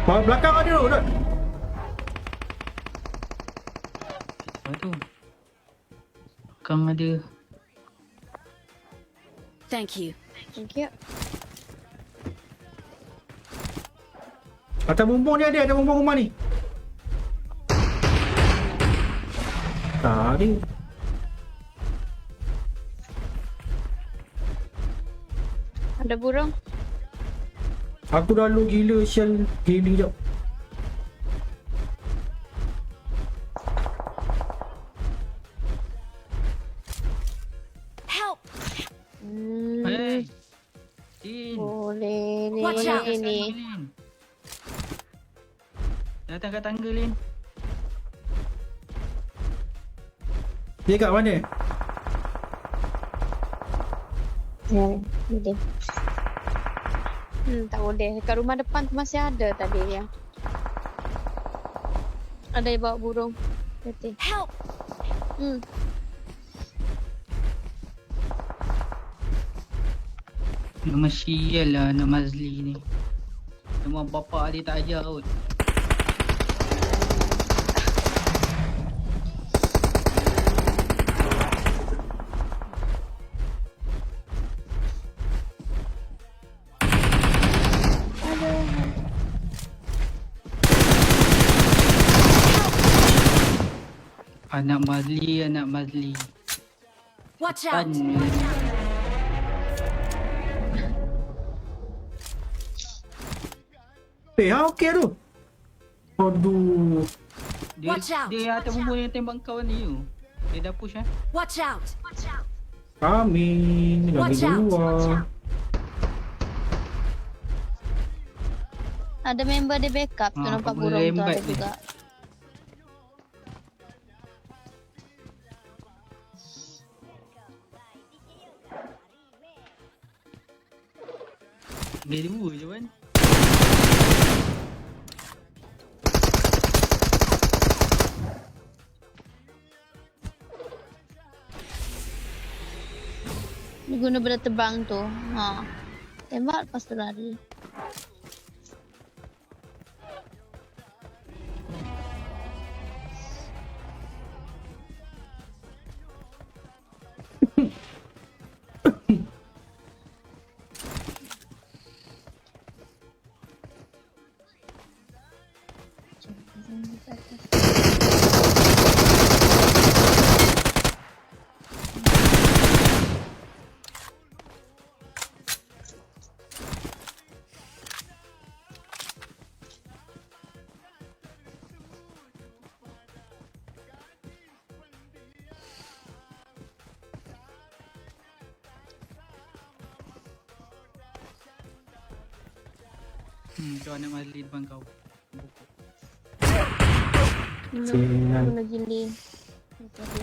Belakang ada tu. Apa tu? Belakang ada. Thank you. Atas bumbung ni ada bumbung rumah ni. Tadi. Ada burung. Aku dah low gila shell heavy jap. Help! Hey. Lin. Boleh ni. Watch out. Ni. Lin. Datang kat tangga Lin. Dia kat mana? Ya, boleh. Tak boleh. Dekat rumah depan tu masih ada tadi yang. Ada yang bawa burung. Betul. Help! Nama sial lah anak Mazli ni. Memang bapak dia tak ajar kot. Anak Mazli. Watch out! Okey tu. Aduh. Watch out. Dia atas bumbung yang tembak kau ni tu. Dia dah push Watch out! Kami lagi Watch out. dua. Ada member dia backup tu nampak apa burung tu lembat ada ni? juga. Dia dua je kan. Dia guna benda terbang tu. Tembak lepas tu lari. Tu anak Mazli depan kau. Guna gili. Tadi.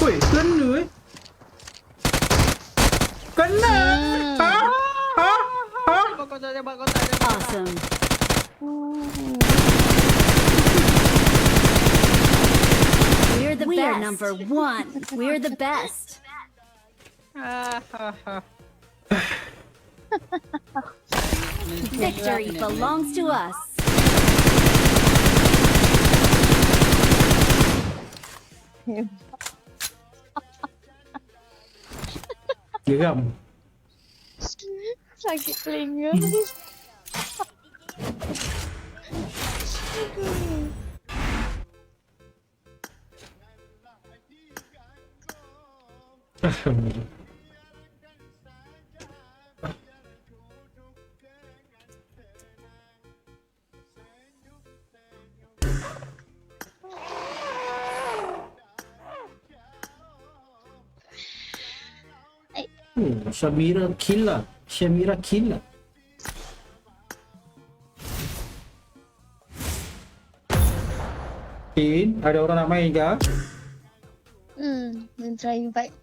Oi, kena Kena! Kau tak tembak, kau tak tembak. Awesome. We are number one. We're the best. Victory belongs to us. Geram. Sakit telinga. Alhamdulillah. Shamira killer. Ada orang nak main ke? Then try invite.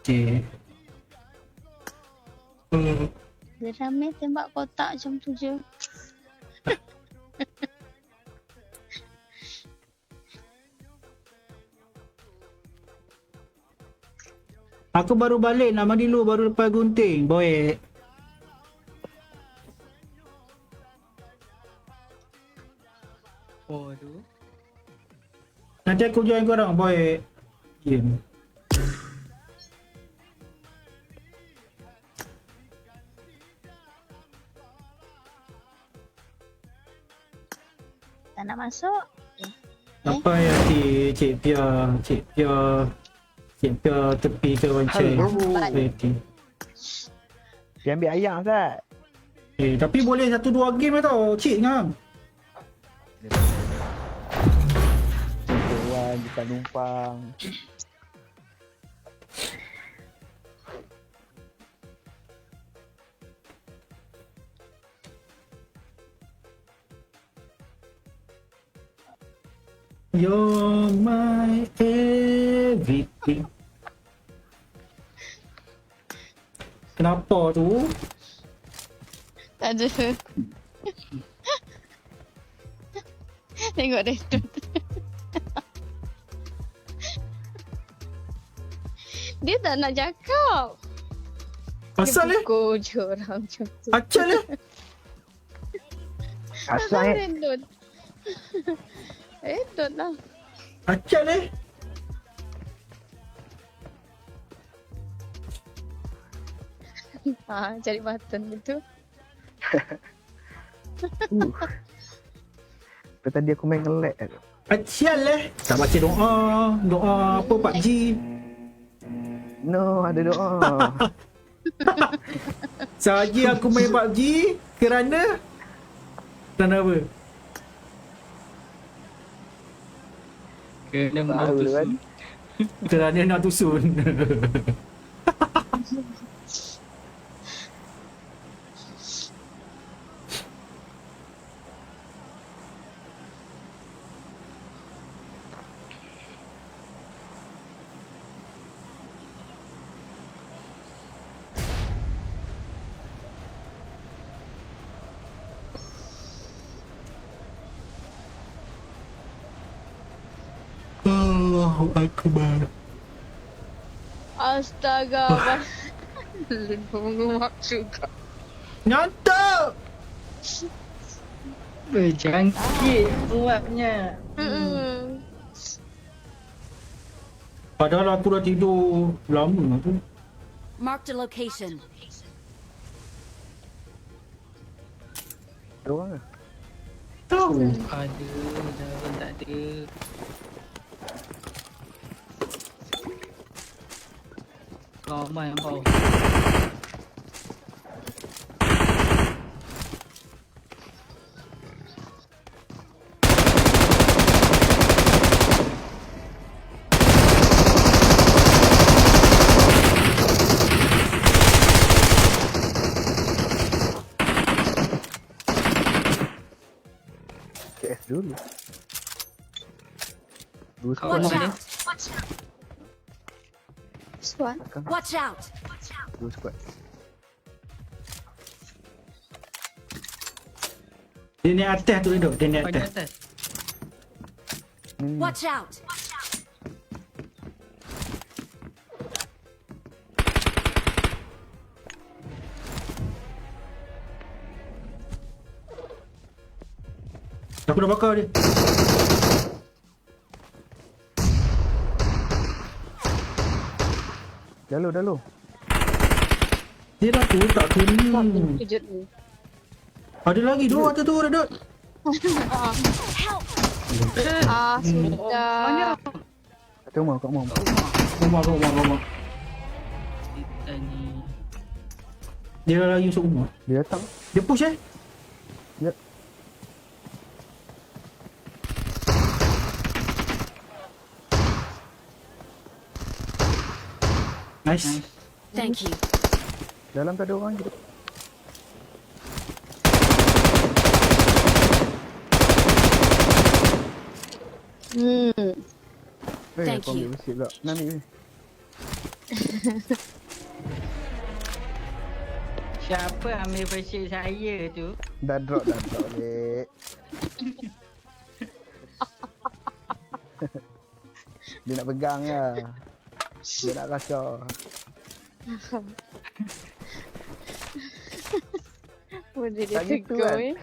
Okay. Dia ramai tembak kotak macam tu je. Aku baru balik nak mandi dulu baru lepas gunting. Boy. Oh tu. Nanti aku join korang boy. Game. Tak nak masuk. Apa ya Cik Pia tepi ke macam rating. Dia ambil ayam Ustaz. Tapi boleh 1-2 game lah tau. Cik ngam. Kawan dekat numpang. You're my everything. Kenapa tu? Tak ada. Tengok dia tu. Dia tak nak cakap. Asal Dia eh? pukul je orang macam tu. Acal eh? Asal Rendut. Rendut lah. Acal eh? Cari button gitu. Lepas tadi aku main nge-lag. Acal eh? Tak baca doa apa PUBG. No, ada doa. Sahaja aku main PUBG kerana apa? Kena Tahu mau kan? Kerana nak tusun. Allahu Akbar. Astaga. Menguap juga. Nyantak! berjangkit buatnya. Padahal aku dah tidur lama tu. Marked a location. Ada orang ke? Tahu. Ada, dah tak ada. Ramai kau. CS dulu. Dua Kau squad. Watch mana? out! Squad. Watch out! Dua squad. Dia naik atas tu duduk. Dia naik Kau di atas. atas. Watch out! Aku dah bakar dia. Dah lu. Dia dah tu tak kena. Kejut ni. Ada lagi dua tu Dut. Help! Sudah. Kat rumah, kat rumah. Rumah. Kita ni. Dia dah lagi masuk rumah. Dia datang. Dia push eh. Ya. Nice. Thank you. Dalam tak ada orang je. Thank aku you. ambil besi pula. Nak ni. Siapa ambil first aid saya tu? Dah drop dek. Dia nak pegang lah. Dia nak rasa. Boleh dia Tak gitu tegur kan? eh.